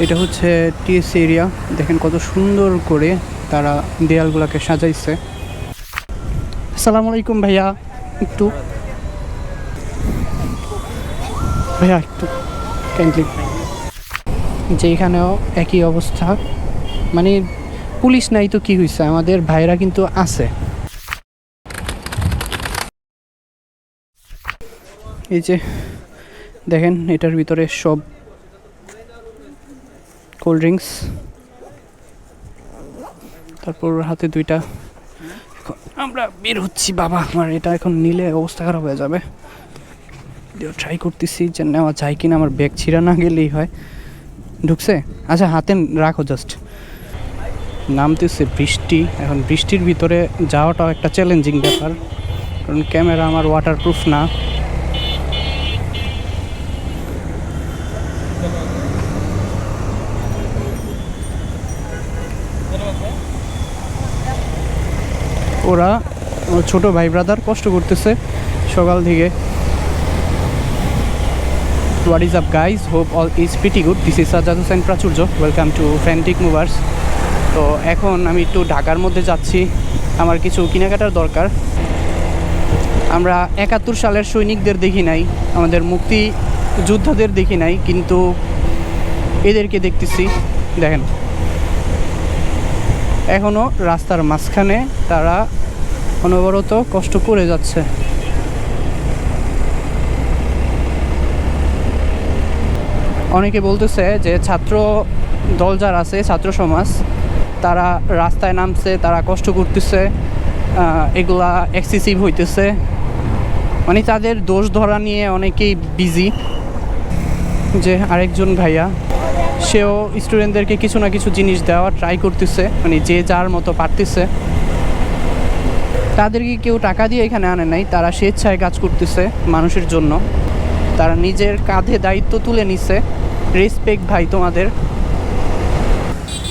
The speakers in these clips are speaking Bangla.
এটা হচ্ছে টিএস এরিয়া। দেখেন কত সুন্দর করে তারা দেয়ালগুলোকে সাজাইছে। আসসালামু আলাইকুম ভাইয়া, একটু ভাইয়া একটু কাইন্ডলি। যে এখানেও একই অবস্থা, মানে পুলিশ নাই তো কি হয়েছে, আমাদের ভাইরা কিন্তু আছে। এই যে দেখেন এটার ভিতরে সব কোল্ড ড্রিঙ্কস, তারপর হাতে দুইটা। এখন আমরা বের হচ্ছি। বাবা আমার এটা এখন নিলে অবস্থা খারাপ হয়ে যাবে। ট্রাই করতেছি যে নেওয়া যায় কিনা, আমার ব্যাগ ছিঁড়া না গেলেই হয়। ঢুকছে? আচ্ছা হাতে রাখো জাস্ট। নামতেছে বৃষ্টি, এখন বৃষ্টির ভিতরে যাওয়াটাও একটা চ্যালেঞ্জিং ব্যাপার, কারণ ক্যামেরা আমার ওয়াটারপ্রুফ না। ওরা ছোট ভাই ব্রাদার কষ্ট করতেছে সকাল থেকে। What is up guys, hope all is pretty good. This is Sajjad Hossain Prachurjo, welcome to Frantic Movers. তো এখন আমি একটু ঢাকার মধ্যে যাচ্ছি, আমার কিছু কেনাকাটার দরকার। আমরা 71 সালের সৈনিকদের দেখি নাই, আমাদের মুক্তি যোদ্ধাদের দেখি নাই, কিন্তু এদেরকে দেখতেছি। দেখেন এখনও রাস্তার মাঝখানে তারা অনবরত কষ্ট করে যাচ্ছে। অনেকে বলতেছে যে ছাত্র দল যারা আছে, ছাত্র সমাজ, তারা রাস্তায় নামছে, তারা কষ্ট করতেছে, এগুলা এক্সেসিভ হইতেছে, মানে তাদের দোষ ধরা নিয়ে অনেকেই বিজি। যে আরেকজন ভাইয়া, সেও স্টুডেন্টদেরকে কিছু না কিছু জিনিস দেওয়ার ট্রাই করতেছে, মানে যে যার মতো পারতেছে। তাদেরকে কেউ টাকা দিয়ে এখানে আনে নাই, তারা স্বেচ্ছায় কাজ করতেছে মানুষের জন্য। তারা নিজের কাঁধে দায়িত্ব তুলে নিছে। রেসপেক্ট ভাই তোমাদের।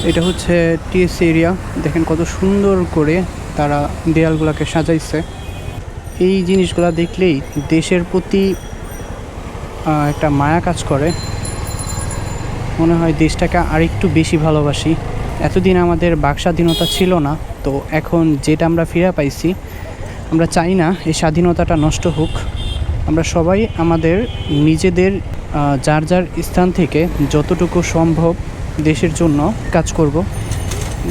এটা হচ্ছে টিএস এরিয়া। দেখেন কত সুন্দর করে তারা দেয়ালগুলোকে সাজাইছে। এই জিনিসগুলো দেখলেই দেশের প্রতি একটা মায়া কাজ করে, মনে হয় দেশটাকে আরেকটু বেশি ভালোবাসি। এতদিন আমাদের বাক স্বাধীনতা ছিল না, তো এখন যেটা আমরা ফিরে পাইছি, আমরা চাই না এই স্বাধীনতাটা নষ্ট হোক। আমরা সবাই আমাদের নিজেদের যার যার স্থান থেকে যতটুকু সম্ভব দেশের জন্য কাজ করব।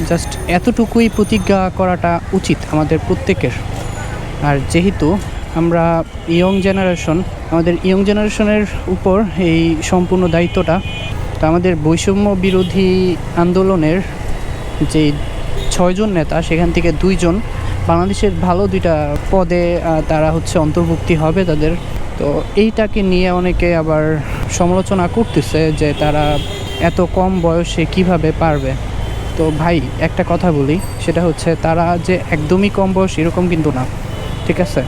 জাস্ট এতটুকুই প্রতিজ্ঞা করাটা উচিত আমাদের প্রত্যেকের। আর যেহেতু আমরা ইয়ং জেনারেশন, আমাদের ইয়ং জেনারেশনের উপর এই সম্পূর্ণ দায়িত্বটা। তো আমাদের বৈষম্য বিরোধী আন্দোলনের যে 6 জন নেতা, সেখান থেকে 2 জন বাংলাদেশের ভালো 2টা পদে তারা হচ্ছে অন্তর্ভুক্তি হবে তাদের। তো এইটাকে নিয়ে অনেকে আবার সমালোচনা করতেছে যে তারা এত কম বয়সে কিভাবে পারবে। তো ভাই একটা কথা বলি, সেটা হচ্ছে তারা যে একদমই কম বয়স এরকম কিন্তু না, ঠিক আছে?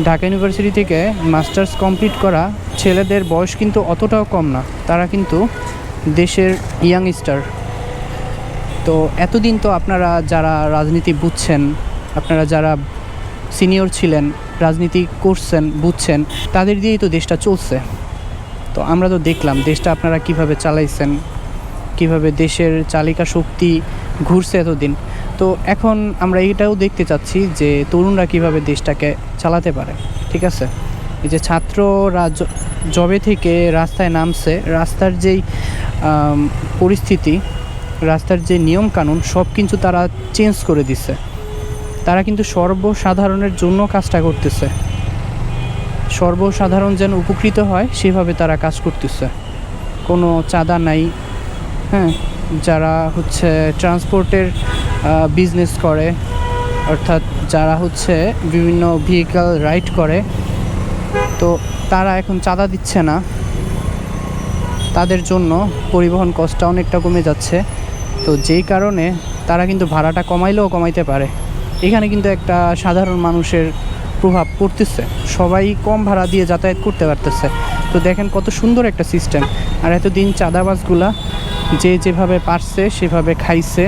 ঢাকা ইউনিভার্সিটি থেকে মাস্টার্স কমপ্লিট করা ছেলেদের বয়স কিন্তু অতটাও কম না, তারা কিন্তু দেশের ইয়াংস্টার। তো এতদিন তো আপনারা যারা রাজনীতি বুঝছেন, আপনারা যারা সিনিয়র ছিলেন, রাজনীতি করছেন, বুঝছেন, তাদের দিয়েই তো দেশটা চলছে। তো আমরা তো দেখলাম দেশটা আপনারা কিভাবে চালাইছেন, কিভাবে দেশের চালিকা শক্তি ঘুরছে এতদিন। তো এখন আমরা এটাও দেখতে চাচ্ছি যে তরুণরা কিভাবে দেশটাকে চালাতে পারে, ঠিক আছে? এই যে ছাত্ররা জবে থেকে রাস্তায় নামছে, রাস্তার যেই পরিস্থিতি, রাস্তার যে নিয়মকানুন, সব কিছু তারা চেঞ্জ করে দিছে। তারা কিন্তু সর্বসাধারণের জন্য কাজটা করতেছে, সর্বসাধারণ যেন উপকৃত হয় সেভাবে তারা কাজ করতেছে। কোনো চাঁদা নাই। হ্যাঁ, যারা হচ্ছে ট্রান্সপোর্টের বিজনেস করে, অর্থাৎ যারা হচ্ছে বিভিন্ন ভেহিক্যাল রাইড করে, তো তারা এখন চাঁদা দিচ্ছে না। তাদের জন্য পরিবহন কষ্টটা অনেকটা কমে যাচ্ছে। তো যেই কারণে তারা কিন্তু ভাড়াটা কমাইলেও কমাইতে পারে। এখানে কিন্তু একটা সাধারণ মানুষের প্রভাব পড়তেছে, সবাই কম ভাড়া দিয়ে যাতায়াত করতে পারতেছে। তো দেখেন কত সুন্দর একটা সিস্টেম। আর এতদিন চাঁদাবাজগুলা যে যেভাবে পারছে সেভাবে খাইছে।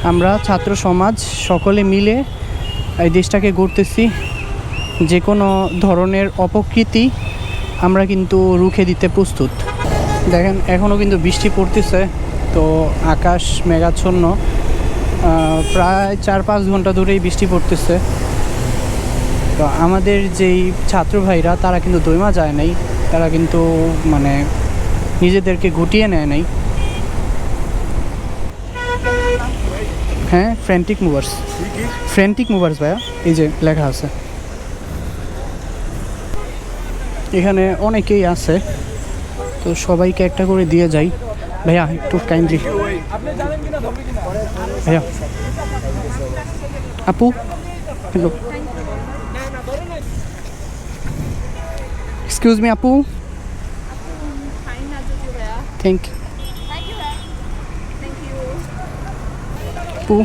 আমরা ছাত্র সমাজ সকলে মিলে এই দেশটাকে গড়তেছি। যে কোনো ধরনের অপকৃতি আমরা কিন্তু রুখে দিতে প্রস্তুত। দেখেন এখনও কিন্তু বৃষ্টি পড়তেছে, তো আকাশ মেঘাচ্ছন্ন, প্রায় 4-5 ঘন্টা ধরেই বৃষ্টি পড়তেছে। তো আমাদের যেই ছাত্র ভাইরা তারা কিন্তু দৈমা যায় নাই, তারা কিন্তু মানে নিজেদেরকে গুটিয়ে নেয় নাই। হ্যাঁ, ফ্র্যান্টিক মুভার্স ভাইয়া, এই যে লেখা আছে। এখানে অনেকেই আছে, তো সবাইকে একটা করে দিয়ে যাই। ভাইয়া একটু কাইন্ডলি, ভাইয়া আপু হ্যালো, এক্সকিউজ মি আপু, থ্যাংক ইউ আপু।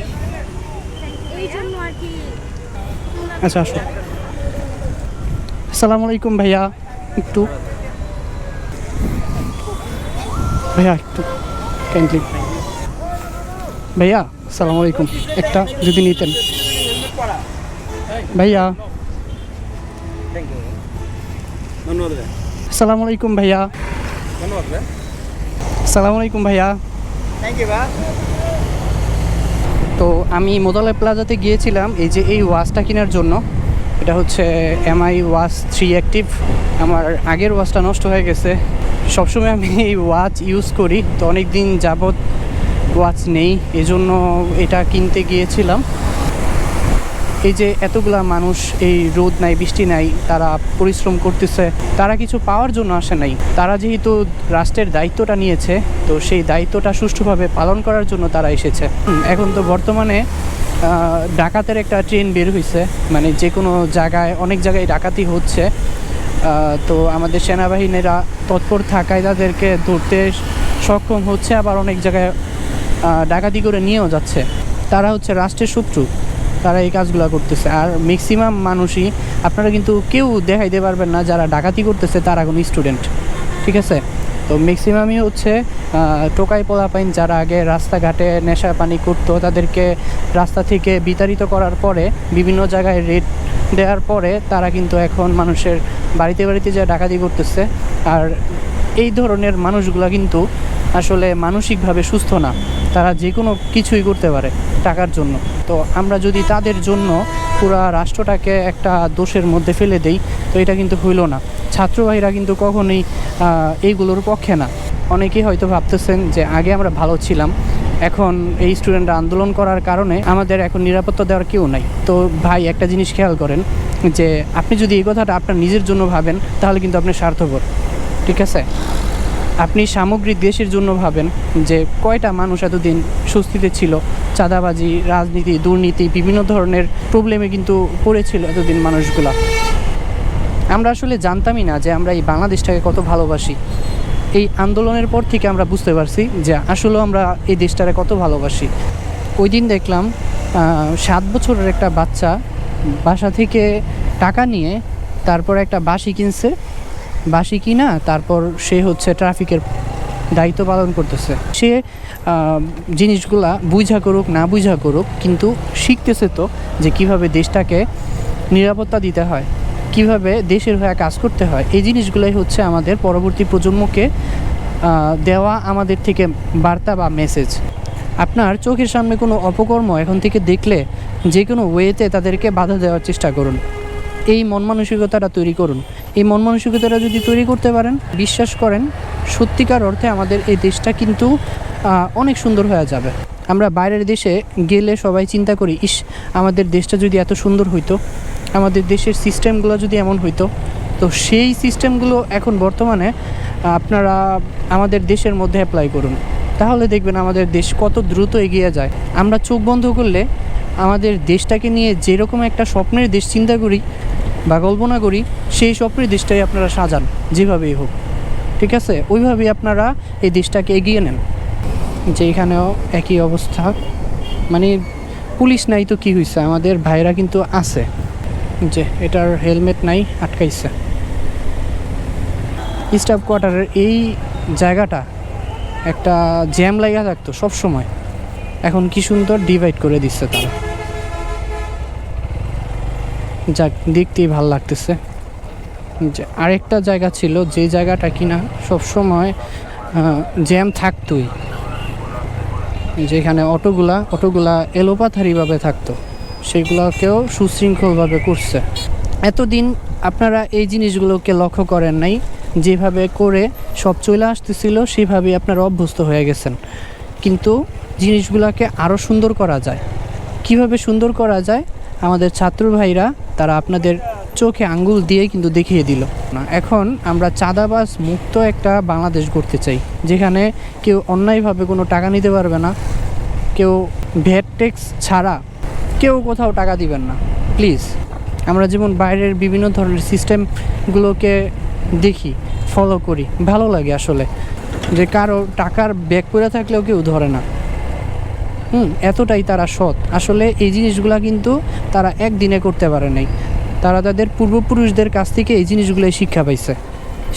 আচ্ছা আসো। আসসালামু আলাইকুম ভাইয়া, একটু ভাইয়া একটু কাইন্ডলি, ভাইয়া আসসালামু আলাইকুম, একটা যদি নিতেন ভাইয়া। আসসালামু আলাইকুম ভাইয়া। আসসালামু আলাইকুম ভাইয়া। তো আমি মোদালে প্লাজাতে গিয়েছিলাম এই যে এই ওয়াচটা কেনার জন্য। এটা হচ্ছে MI ওয়াচ 3 অ্যাক্টিভ। আমার আগের ওয়াচটা নষ্ট হয়ে গেছে, সবসময় আমি এই ওয়াচ ইউজ করি, তো অনেক দিন যাবৎ ওয়াচ নেই, এজন্য এটা কিনতে গিয়েছিলাম। এই যে এতগুলা মানুষ, এই রোদ নাই বৃষ্টি নাই, তারা পরিশ্রম করতেছে, তারা কিছু পাওয়ার জন্য আসে নাই, তারা যেহেতু রাষ্ট্রের দায়িত্বটা নিয়েছে, তো সেই দায়িত্বটা সুষ্ঠুভাবে পালন করার জন্য তারা এসেছে। এখন তো বর্তমানে ডাকাতের একটা ট্রেন বের হয়েছে, মানে যে কোনো জায়গায় অনেক জায়গায় ডাকাতি হচ্ছে, তো আমাদের সেনাবাহিনীরা তৎপর থাকায় তাদেরকে ধরতে সক্ষম হচ্ছে, আবার অনেক জায়গায় ডাকাতি করে নিয়েও যাচ্ছে। তারা হচ্ছে রাষ্ট্রের শত্রু, তারা এই কাজগুলো করতেছে। আর ম্যাক্সিমাম মানুষই, আপনারা কিন্তু কেউ দেখাইতে পারবেন না যারা ডাকাতি করতেছে তারা কোনো স্টুডেন্ট, ঠিক আছে? তো ম্যাক্সিমামই হচ্ছে টোকাই পোলাপাইন, যারা আগে রাস্তাঘাটে নেশা পানি করতো, তাদেরকে রাস্তা থেকে বিতাড়িত করার পরে বিভিন্ন জায়গায় রেড দেওয়ার পরে তারা কিন্তু এখন মানুষের বাড়িতে বাড়িতে যা ডাকাতি করতেছে। আর এই ধরনের মানুষগুলো কিন্তু আসলে মানসিকভাবে সুস্থ না, তারা যে কোনো কিছুই করতে পারে টাকার জন্য। তো আমরা যদি তাদের জন্য পুরা রাষ্ট্রটাকে একটা দোষের মধ্যে ফেলে দেই, তো এটা কিন্তু হইল না। ছাত্রভাইরা কিন্তু কখনোই এইগুলোর পক্ষে না। অনেকেই হয়তো ভাবতেছেন যে আগে আমরা ভালো ছিলাম, এখন এই স্টুডেন্টরা আন্দোলন করার কারণে আমাদের এখন নিরাপত্তা দেওয়ার কেউ নাই। তো ভাই একটা জিনিস খেয়াল করেন, যে আপনি যদি এই কথাটা আপনার নিজের জন্য ভাবেন, তাহলে কিন্তু আপনি স্বার্থপর, ঠিক আছে? আপনি সামগ্রিক দেশের জন্য ভাবেন, যে কয়টা মানুষ এতদিন স্বস্তিতে ছিল, চাঁদাবাজি, রাজনীতি, দুর্নীতি, বিভিন্ন ধরনের প্রবলেমে কিন্তু পড়েছিল এতদিন মানুষগুলা। আমরা আসলে জানতামই না যে আমরা এই বাংলাদেশটাকে কত ভালোবাসি। এই আন্দোলনের পর থেকে আমরা বুঝতে পারছি যে আসলে আমরা এই দেশটাকে কত ভালোবাসি। ওই দিন দেখলাম 7 বছরের একটা বাচ্চা বাসা থেকে টাকা নিয়ে তারপর একটা বাঁশি কিনছে, বাঁশি কিনা তারপর সে হচ্ছে ট্রাফিকের দায়িত্ব পালন করতেছে। সে জিনিসগুলা বুঝা করুক না বুঝা করুক, কিন্তু শিখতেছে তো যে কিভাবে দেশটাকে নিরাপত্তা দিতে হয়, কিভাবে দেশের হয়ে কাজ করতে হয়। এই জিনিসগুলাই হচ্ছে আমাদের পরবর্তী প্রজন্মকে দেওয়া আমাদের থেকে বার্তা বা মেসেজ। আপনার চোখের সামনে কোনো অপকর্ম এখন থেকে দেখলে যে কোনো ওয়েতে তাদেরকে বাধা দেওয়ার চেষ্টা করুন। এই মন মানসিকতাটা তৈরি করুন। এই মন মানসিকতাটা যদি তৈরি করতে পারেন, বিশ্বাস করেন সত্যিকার অর্থে আমাদের এই দেশটা কিন্তু অনেক সুন্দর হয়ে যাবে। আমরা বাইরের দেশে গেলে সবাই চিন্তা করি, ইস আমাদের দেশটা যদি এত সুন্দর হইতো, আমাদের দেশের সিস্টেমগুলো যদি এমন হইতো। তো সেই সিস্টেমগুলো এখন বর্তমানে আপনারা আমাদের দেশের মধ্যে অ্যাপ্লাই করুন, তাহলে দেখবেন আমাদের দেশ কত দ্রুত এগিয়ে যায়। আমরা চোখ বন্ধ করলে আমাদের দেশটাকে নিয়ে যেরকম একটা স্বপ্নের দেশ চিন্তা করি বা কল্পনা করি, সেই স্বপ্নের দেশটাই আপনারা সাজান যেভাবেই হোক, ঠিক আছে? ওইভাবেই আপনারা এই দেশটাকে এগিয়ে নেন। যে এখানেও একই অবস্থা, মানে পুলিশ নাই তো কী হয়েছে, আমাদের ভাইরা কিন্তু আছে। যে এটার হেলমেট নাই, আটকাইছে। স্টাফ কোয়ার্টারের এই জায়গাটা একটা জ্যাম লাগা থাকতো সব সময়, এখন কি সুন্দর ডিভাইড করে দিচ্ছে তারা। যাক, দেখতেই ভাল লাগতেছে। যে আরেকটা জায়গা ছিল, যে জায়গাটা কিনা সবসময় জ্যাম থাকতোই, যেখানে অটোগুলা এলোপাথারিভাবে থাকতো সেগুলোকেও সুশৃঙ্খলভাবে করছে। এতদিন আপনারা এই জিনিসগুলোকে লক্ষ্য করেন নাই, যেভাবে করে সব চলে আসতেছিল সেভাবেই আপনারা অভ্যস্ত হয়ে গেছেন। কিন্তু জিনিসগুলোকে আরও সুন্দর করা যায়। কিভাবে সুন্দর করা যায় আমাদের ছাত্র ভাইরা তারা আপনাদের চোখে আঙ্গুল দিয়ে কিন্তু দেখিয়ে দিল না। এখন আমরা চাঁদাবাজ মুক্ত একটা বাংলাদেশ গড়তে চাই, যেখানে কেউ অন্যায়ভাবে কোনো টাকা নিতে পারবে না, কেউ ভ্যাট ট্যাক্স ছাড়া কেউ কোথাও টাকা দিবেন না প্লিজ। আমরা যেমন বাইরের বিভিন্ন ধরনের সিস্টেমগুলোকে দেখি, ফলো করি, ভালো লাগে আসলে, যে কারো টাকার ব্যাগ করে থাকলেও কেউ ধরে না। এতটাই তারা সৎ। আসলে এই জিনিসগুলো কিন্তু তারা একদিনে করতে পারে নাই, তারা তাদের পূর্বপুরুষদের কাছ থেকে এই জিনিসগুলোই শিক্ষা পাইছে।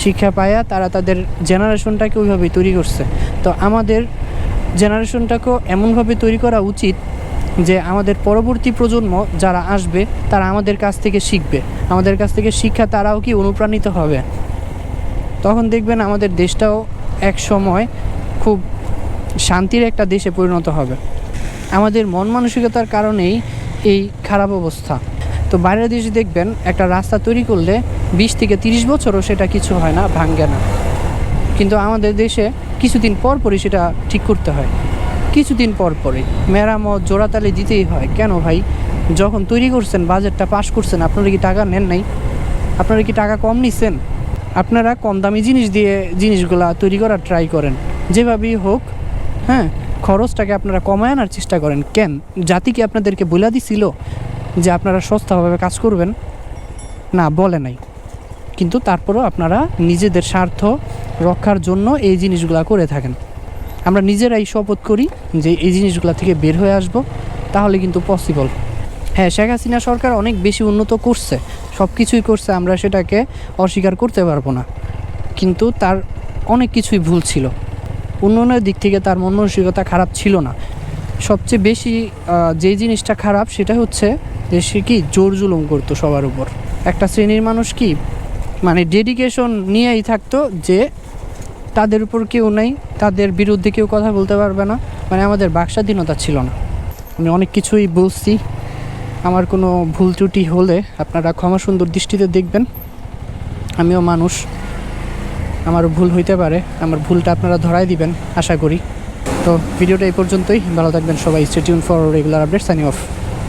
শিক্ষা পায়া তারা তাদের জেনারেশনটাকে ওইভাবেই তৈরি করছে। তো আমাদের জেনারেশনটাকেও এমনভাবে তৈরি করা উচিত যে আমাদের পরবর্তী প্রজন্ম যারা আসবে তারা আমাদের কাছ থেকে শিখবে, আমাদের কাছ থেকে শিক্ষা তারাও কি অনুপ্রাণিত হবে। তখন দেখবেন আমাদের দেশটাও এক সময় খুব শান্তির একটা দেশে পরিণত হবে। আমাদের মন মানসিকতার কারণেই এই খারাপ অবস্থা। তো বাইরের দেশে দেখবেন একটা রাস্তা তৈরি করলে 20 থেকে 30 বছরও সেটা কিছু হয় না, ভাঙ্গে না। কিন্তু আমাদের দেশে কিছুদিন পর পরই সেটা ঠিক করতে হয়, কিছুদিন পর পরই মেরামত জোড়াতালি দিতেই হয়। কেন ভাই? যখন তৈরি করছেন, বাজেটটা পাস করছেন, আপনারা কি টাকা নেন নাই? আপনারা কি টাকা কম নিছেন? আপনারা কম দামি জিনিস দিয়ে জিনিসগুলা তৈরি করার ট্রাই করেন, যেভাবেই হোক। হ্যাঁ, খরচটাকে আপনারা কমায় আনার চেষ্টা করেন। কেন? জাতি কি আপনাদেরকে বলে দিছিল যে আপনারা সস্তাভাবে কাজ করবেন? না, বলে নাই। কিন্তু তারপরেও আপনারা নিজেদের স্বার্থ রক্ষার জন্য এই জিনিসগুলো করে থাকেন। আমরা নিজেরাই শপথ করি যে এই জিনিসগুলো থেকে বের হয়ে আসব, তাহলে কিন্তু পসিবল। হ্যাঁ, শেখ হাসিনা সরকার অনেক বেশি উন্নত করছে, সব কিছুই করছে, আমরা সেটাকে অস্বীকার করতে পারবো না। কিন্তু তার অনেক কিছুই ভুল ছিল। উন্নয়নের দিক থেকে তার মন মানসিকতা খারাপ ছিল না। সবচেয়ে বেশি যে জিনিসটা খারাপ সেটা হচ্ছে যে সে কি জোর জুলুম করতো সবার উপর। একটা শ্রেণীর মানুষ কি মানে ডেডিকেশন নিয়েই থাকতো যে তাদের উপর কেউ নেই, তাদের বিরুদ্ধে কেউ কথা বলতে পারবে না। মানে আমাদের বাকস্বাধীনতা ছিল না। আমি অনেক কিছুই বলছি, আমার কোনো ভুল ত্রুটি হলে আপনারা ক্ষমা সুন্দর দৃষ্টিতে দেখবেন। আমিও মানুষ, আমারও ভুল হইতে পারে, আমার ভুলটা আপনারা ধরাই দিবেন আশা করি। তো ভিডিওটা এই পর্যন্তই, ভালো থাকবেন সবাই। Stay tune for regular update. Signing off.